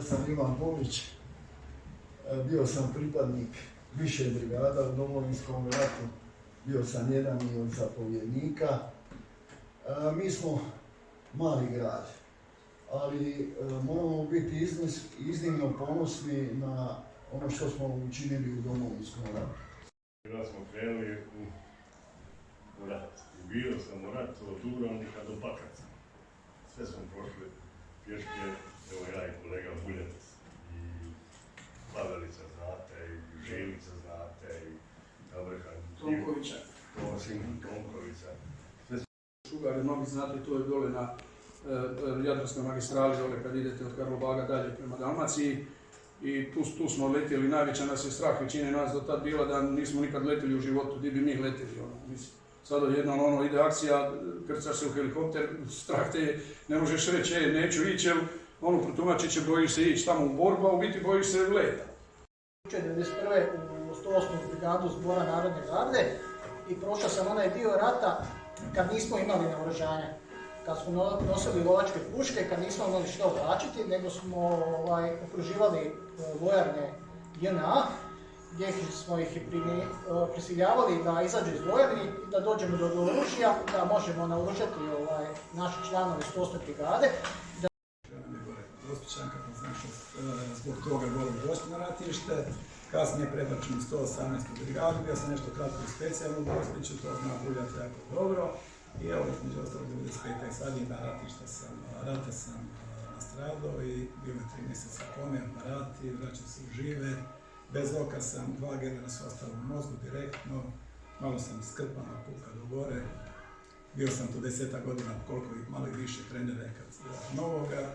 sam Ivan Pomić, bio sam pripadnik više brigada u Domovinskom ratu, bio sam jedan i od zapovjednika. Mi smo mali grad, ali moramo biti iznimno ponosni na ono što smo učinili u Domovinskom ratu. Kada smo krenuli u rat, i bio sam u ratu od Dubrovnika do Pakraca. Sve smo prošli pješke, evo ja i kolega Buljac, i Pavelica znate, i Želica znate, i Tonkovića. Tonkovića. Šugari, mnogi znate, to je dole na Jadranskoj magistrali, dole kad idete od Karlobaga dalje prema Dalmaciji. I tu smo letjeli, najveća nas je strah, većine nas do tad bila da nismo nikad letjeli u životu, gdje bi mi letjeli. Sad odjednom ide akcija, krcaš se u helikopter, strah te, ne možeš reći, neću ići, jer protumačit će, bojiš se ići tamo u borbu, a u biti bojiš se leta. 1991. u 108. brigadu Zbora Narodne garde i prošao sam onaj dio rata kad nismo imali naoružanja. Kad smo nosili lovačke puške, kad nismo imali što vraćati, nego smo okruživali vojarne JNA, gdje smo ih prisiljavali da izađu iz vojarni i da dođemo do oružja, da možemo naoružati naše članove 108. brigade. Gospićanka, pa znam što zbog toga gore u Gospić ratište. Kasnije prebačen u 118. brigadu, bio sam nešto kratko u specijalnu u Gospiću, to zna Buljac jako dobro. I evo, između ostalog 95. Sadnjega rata sam nastradao i bio me 3 mjeseca kome, aparati, vraćao se u žive. Bez oka sam, 2 genera su ostala u mozgu direktno, malo sam skrpan od puka do gore. Bio sam tu 10 godina, koliko malo i više trenera kad novoga.